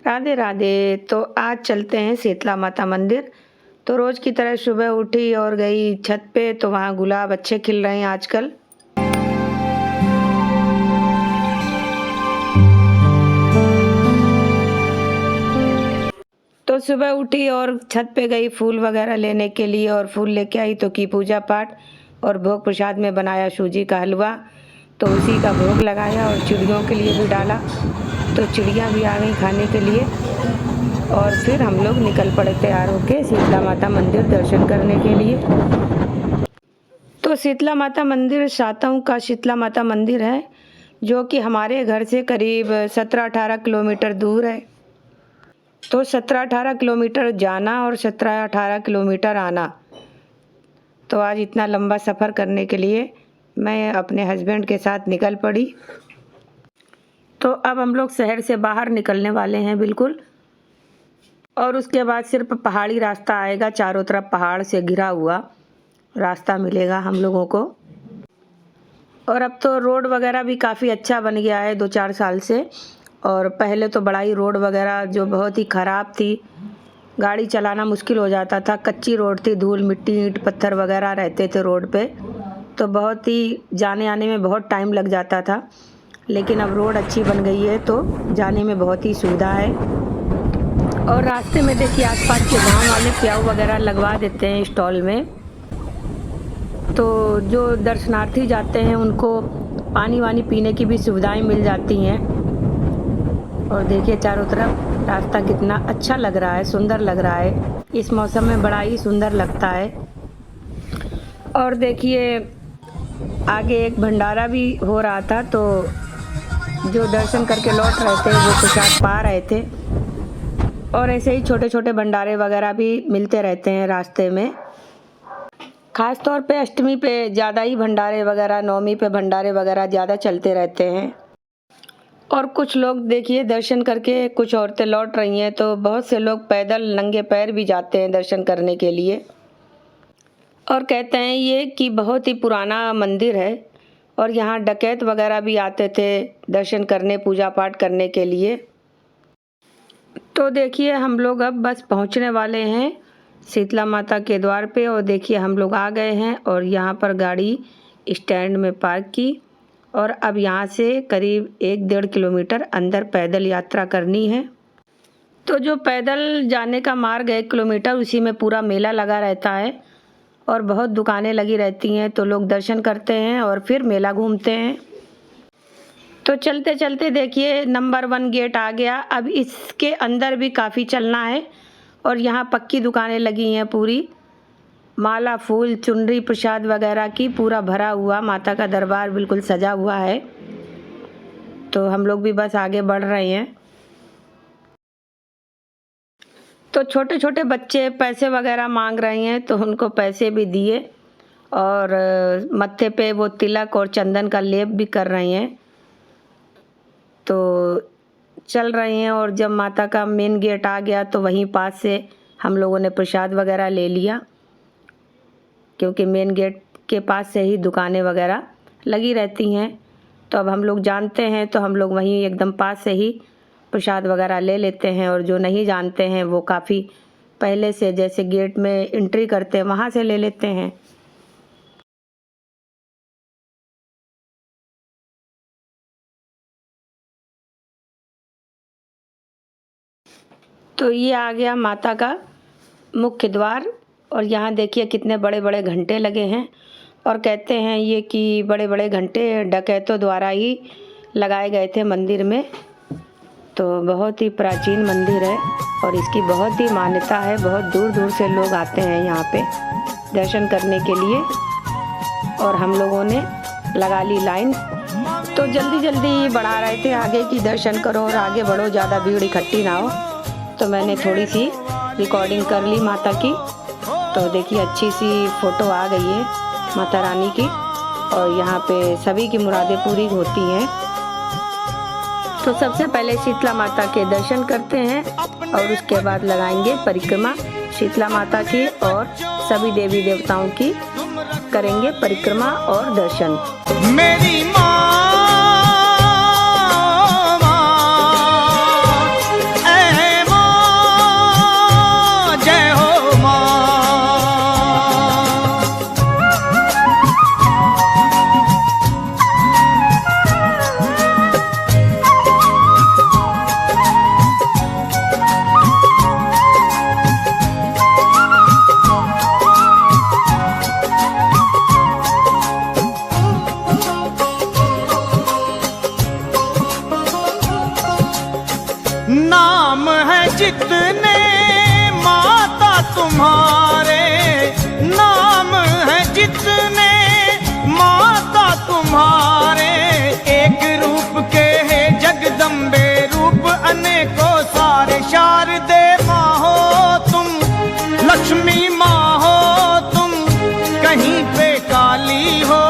राधे राधे। तो आज चलते हैं शीतला माता मंदिर। तो रोज़ की तरह सुबह उठी और गई छत पे, तो वहाँ गुलाब अच्छे खिल रहे हैं आजकल। तो सुबह उठी और छत पे गई फूल वगैरह लेने के लिए, और फूल लेके आई तो की पूजा पाठ, और भोग प्रसाद में बनाया सूजी का हलवा, तो उसी का भोग लगाया और चिड़ियों के लिए भी डाला। तो चिड़िया भी आ गई खाने के लिए, और फिर हम लोग निकल पड़े तैयार होके शीतला माता मंदिर दर्शन करने के लिए। तो शीतला माता मंदिर सातों का शीतला माता मंदिर है, जो कि हमारे घर से करीब 17-18 किलोमीटर दूर है। तो 17-18 किलोमीटर जाना और 17-18 किलोमीटर आना। तो आज इतना लंबा सफ़र करने के लिए मैं अपने हस्बैंड के साथ निकल पड़ी। तो अब हम लोग शहर से बाहर निकलने वाले हैं बिल्कुल, और उसके बाद सिर्फ पहाड़ी रास्ता आएगा, चारों तरफ पहाड़ से घिरा हुआ रास्ता मिलेगा हम लोगों को। और अब तो रोड वगैरह भी काफ़ी अच्छा बन गया है 2-4 साल से, और पहले तो बड़ा ही रोड वगैरह जो बहुत ही ख़राब थी, गाड़ी चलाना मुश्किल हो जाता था, कच्ची रोड थी, धूल मिट्टी ईंट पत्थर वगैरह रहते थे रोड पे, तो बहुत ही जाने आने में बहुत टाइम लग जाता था। लेकिन अब रोड अच्छी बन गई है तो जाने में बहुत ही सुविधा है। और रास्ते में देखिए आसपास के गांव वाले प्याऊ वगैरह लगवा देते हैं स्टॉल में, तो जो दर्शनार्थी जाते हैं उनको पानी वानी पीने की भी सुविधाएं मिल जाती हैं। और देखिए चारों तरफ रास्ता कितना अच्छा लग रहा है, सुंदर लग रहा है, इस मौसम में बड़ा ही सुंदर लगता है। और देखिए आगे एक भंडारा भी हो रहा था, तो जो दर्शन करके लौट रहे थे वो प्रसाद पा रहे थे। और ऐसे ही छोटे छोटे भंडारे वगैरह भी मिलते रहते हैं रास्ते में। ख़ास तौर पे अष्टमी पे ज़्यादा ही भंडारे वगैरह, नवमी पे भंडारे वगैरह ज़्यादा चलते रहते हैं। और कुछ लोग देखिए दर्शन करके कुछ औरतें लौट रही हैं, तो बहुत से लोग पैदल नंगे पैर भी जाते हैं दर्शन करने के लिए। और कहते हैं ये कि बहुत ही पुराना मंदिर है, और यहाँ डकैत वगैरह भी आते थे दर्शन करने, पूजा पाठ करने के लिए। तो देखिए हम लोग अब बस पहुँचने वाले हैं शीतला माता के द्वार पे, और देखिए हम लोग आ गए हैं और यहाँ पर गाड़ी स्टैंड में पार्क की, और अब यहाँ से करीब 1-1.5 किलोमीटर अंदर पैदल यात्रा करनी है। तो जो पैदल जाने का मार्ग 1 किलोमीटर, उसी में पूरा मेला लगा रहता है और बहुत दुकानें लगी रहती हैं, तो लोग दर्शन करते हैं और फिर मेला घूमते हैं। तो चलते चलते देखिए नंबर 1 गेट आ गया। अब इसके अंदर भी काफ़ी चलना है, और यहाँ पक्की दुकानें लगी हैं पूरी, माला फूल चुनरी प्रसाद वगैरह की, पूरा भरा हुआ माता का दरबार बिल्कुल सजा हुआ है। तो हम लोग भी बस आगे बढ़ रहे हैं। तो छोटे छोटे बच्चे पैसे वगैरह मांग रहे हैं, तो उनको पैसे भी दिए, और मत्थे पे वो तिलक और चंदन का लेप भी कर रहे हैं। तो चल रहे हैं, और जब माता का मेन गेट आ गया तो वहीं पास से हम लोगों ने प्रसाद वगैरह ले लिया, क्योंकि मेन गेट के पास से ही दुकानें वगैरह लगी रहती हैं। तो अब हम लोग जानते हैं तो हम लोग वहीं एकदम पास से ही प्रसाद वगैरह ले लेते हैं, और जो नहीं जानते हैं वो काफ़ी पहले से, जैसे गेट में एंट्री करते हैं वहाँ से ले लेते हैं। तो ये आ गया माता का मुख्य द्वार, और यहाँ देखिए कितने बड़े बड़े घंटे लगे हैं, और कहते हैं ये कि बड़े बड़े घंटे डकैतों द्वारा ही लगाए गए थे मंदिर में। तो बहुत ही प्राचीन मंदिर है और इसकी बहुत ही मान्यता है, बहुत दूर दूर से लोग आते हैं यहाँ पे दर्शन करने के लिए। और हम लोगों ने लगा ली लाइन, तो जल्दी जल्दी बढ़ा रहे थे आगे की, दर्शन करो और आगे बढ़ो, ज़्यादा भीड़ इकट्ठी ना हो। तो मैंने थोड़ी सी रिकॉर्डिंग कर ली माता की। तो देखिए अच्छी सी फ़ोटो आ गई है माता रानी की, और यहाँ पे सभी की मुरादें पूरी होती हैं। तो सबसे पहले शीतला माता के दर्शन करते हैं, और उसके बाद लगाएंगे परिक्रमा शीतला माता की, और सभी देवी देवताओं की करेंगे परिक्रमा और दर्शन। मेरी माँ नाम है जितने माता तुम्हारे, नाम है जितने माता तुम्हारे, एक रूप के है जगदम्बे रूप अनेकों सारे। शारदे माँ हो तुम, लक्ष्मी माँ हो तुम, कहीं पे काली हो।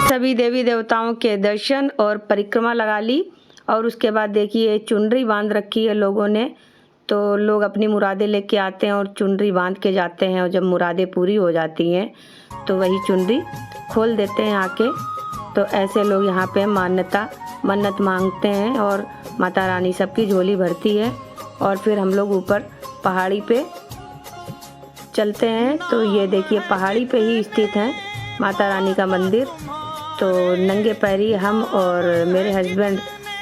सभी देवी देवताओं के दर्शन और परिक्रमा लगा ली। और उसके बाद देखिए चुनरी बांध रखी है लोगों ने, तो लोग अपनी मुरादें लेके आते हैं और चुनरी बांध के जाते हैं। और जब मुरादें पूरी हो जाती हैं तो वही चुनरी खोल देते हैं आके। तो ऐसे लोग यहाँ पे मन्नत मांगते हैं और माता रानी सबकी झोली भरती है। और फिर हम लोग ऊपर पहाड़ी पे चलते हैं। तो ये देखिए पहाड़ी पे ही स्थित है माता रानी का मंदिर। तो नंगे पैरी हम और मेरे हस्बैंड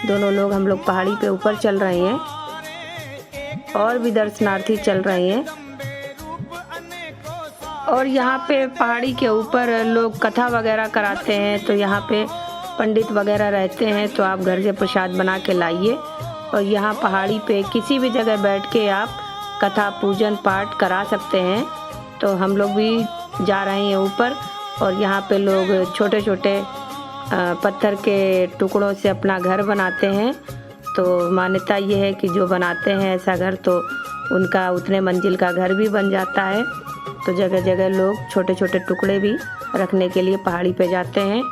दोनों लोग हम लोग पहाड़ी पे ऊपर चल रहे हैं और भी दर्शनार्थी चल रहे हैं। और यहाँ पे पहाड़ी के ऊपर लोग कथा वगैरह कराते हैं। तो यहाँ पे पंडित वगैरह रहते हैं, तो आप घर से प्रसाद बना के लाइए। और यहाँ पहाड़ी पे किसी भी जगह बैठ के आप कथा पूजन पाठ करा सकते हैं। तो हम लोग भी जा रहे हैं ऊपर। और यहाँ पे लोग छोटे छोटे पत्थर के टुकड़ों से अपना घर बनाते हैं। तो मान्यता ये है कि जो बनाते हैं ऐसा घर तो उनका उतने मंजिल का घर भी बन जाता है। तो जगह जगह लोग छोटे छोटे टुकड़े भी रखने के लिए पहाड़ी पे जाते हैं।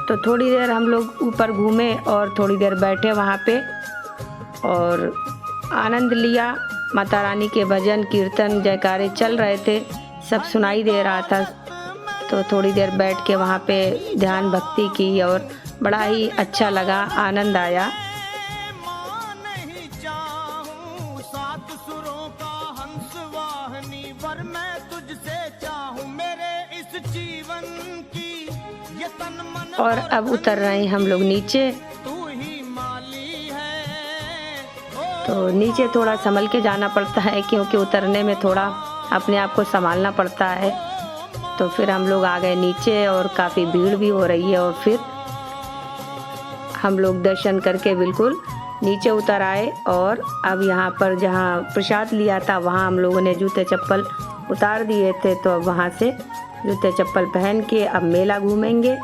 तो थोड़ी देर हम लोग ऊपर घूमे और थोड़ी देर बैठे वहाँ पे और आनंद लिया। माता रानी के भजन कीर्तन जयकारे चल रहे थे, सब सुनाई दे रहा था। तो थोड़ी देर बैठ के वहाँ पे ध्यान भक्ति की और बड़ा ही अच्छा लगा, आनंद आया। और अब उतर रहे हैं हम लोग नीचे। तो नीचे थोड़ा संभल के जाना पड़ता है क्योंकि उतरने में थोड़ा अपने आप को संभालना पड़ता है। तो फिर हम लोग आ गए नीचे और काफ़ी भीड़ भी हो रही है। और फिर हम लोग दर्शन करके बिल्कुल नीचे उतर आए। और अब यहाँ पर जहाँ प्रसाद लिया था वहाँ हम लोगों ने जूते चप्पल उतार दिए थे। तो अब वहाँ से जूते चप्पल पहन के अब मेला घूमेंगे।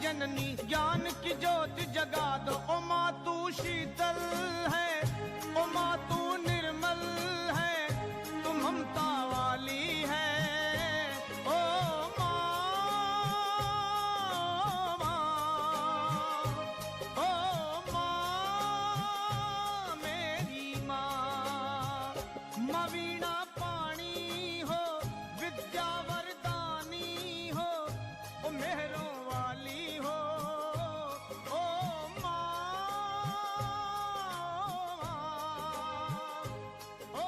जननी ज्ञान की ज्योति जगा दो। ओ माँ तू शीतल है, ओ माँ तू निर्मल है, तू ममता वाली है। ओ माँ, ओ माँ मेरी माँ। मवीणा पानी हो, विद्या वरदानी हो, ओ मेहरों वाली हो। ओ माँ, ओ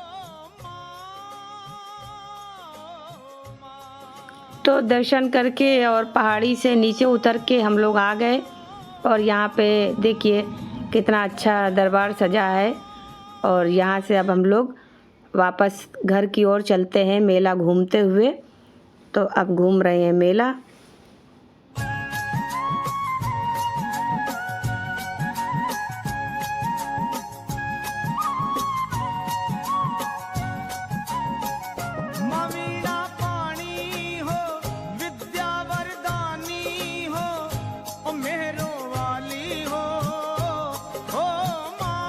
माँ। तो दर्शन करके और पहाड़ी से नीचे उतर के हम लोग आ गए। और यहाँ पे देखिए कितना अच्छा दरबार सजा है। और यहाँ से अब हम लोग वापस घर की ओर चलते हैं मेला घूमते हुए। तो अब घूम रहे हैं मेला। मवीणा पानी हो, विद्या वरदानी हो, ओ मेहरों वाली हो। ओ माँ,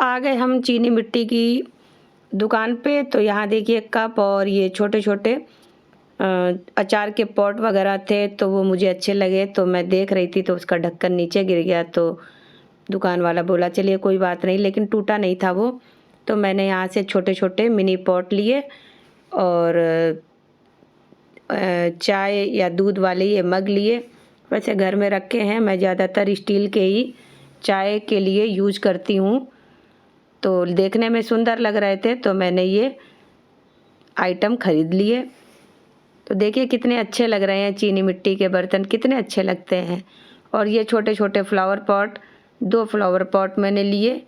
आ गए हम चीनी मिट्टी की दुकान पे। तो यहाँ देखिए कप और ये छोटे छोटे अचार के पॉट वगैरह थे, तो वो मुझे अच्छे लगे, तो मैं देख रही थी तो उसका ढक्कन नीचे गिर गया। तो दुकान वाला बोला चलिए कोई बात नहीं, लेकिन टूटा नहीं था वो। तो मैंने यहाँ से छोटे छोटे मिनी पॉट लिए और चाय या दूध वाले ये मग लिए। वैसे घर में रखे हैं, मैं ज़्यादातर स्टील के ही चाय के लिए यूज करती हूँ। तो देखने में सुंदर लग रहे थे तो मैंने ये आइटम ख़रीद लिए। तो देखिए कितने अच्छे लग रहे हैं, चीनी मिट्टी के बर्तन कितने अच्छे लगते हैं। और ये छोटे छोटे फ्लावर पॉट, 2 फ्लावर पॉट मैंने लिए।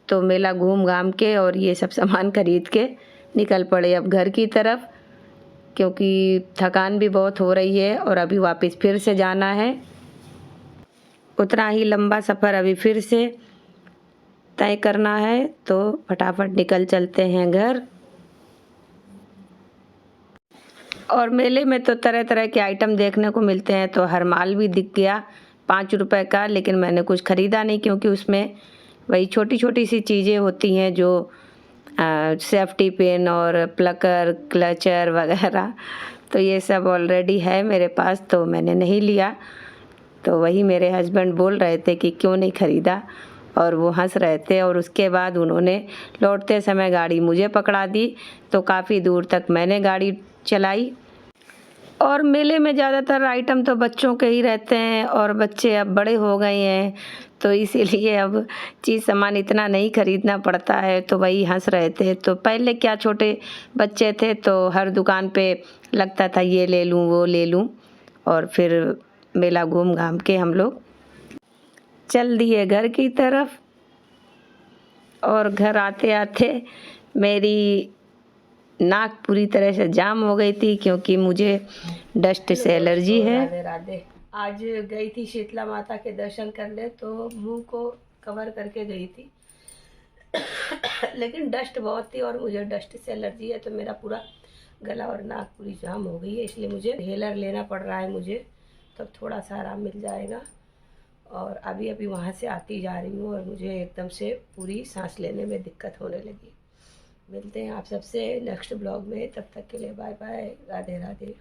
तो मेला घूम घाम के और ये सब सामान खरीद के निकल पड़े अब घर की तरफ, क्योंकि थकान भी बहुत हो रही है और अभी वापस फिर से जाना है। उतना ही लंबा सफ़र अभी फिर से तय करना है, तो फटाफट निकल चलते हैं घर। और मेले में तो तरह तरह के आइटम देखने को मिलते हैं, तो हर माल भी दिख गया 5 रुपए का, लेकिन मैंने कुछ ख़रीदा नहीं क्योंकि उसमें वही छोटी छोटी सी चीज़ें होती हैं जो सेफ्टी पिन और प्लकर क्लचर वगैरह, तो ये सब ऑलरेडी है मेरे पास, तो मैंने नहीं लिया। तो वही मेरे हस्बैंड बोल रहे थे कि क्यों नहीं ख़रीदा, और वो हंस रहे थे। और उसके बाद उन्होंने लौटते समय गाड़ी मुझे पकड़ा दी, तो काफ़ी दूर तक मैंने गाड़ी चलाई। और मेले में ज़्यादातर आइटम तो बच्चों के ही रहते हैं, और बच्चे अब बड़े हो गए हैं, तो इसीलिए अब चीज़ सामान इतना नहीं खरीदना पड़ता है। तो वही हंस रहे थे। तो पहले क्या छोटे बच्चे थे तो हर दुकान पे लगता था ये ले लूँ वो ले लूँ, और फिर मेला घूम घाम के हम लोग चल दिए घर की तरफ। और घर आते आते मेरी नाक पूरी तरह से जाम हो गई थी, क्योंकि मुझे डस्ट से एलर्जी है। राधे राधे। आज गई थी शीतला माता के दर्शन करने, तो मुंह को कवर करके गई थी लेकिन डस्ट बहुत थी और मुझे डस्ट से एलर्जी है, तो मेरा पूरा गला और नाक पूरी जाम हो गई है। इसलिए मुझे इनहेलर लेना पड़ रहा है मुझे, तब थोड़ा सा आराम मिल जाएगा। और अभी वहाँ से आती जा रही हूँ और मुझे एकदम से पूरी सांस लेने में दिक्कत होने लगी। मिलते हैं आप सबसे नेक्स्ट ब्लॉग में, तब तक के लिए बाय बाय, राधे राधे।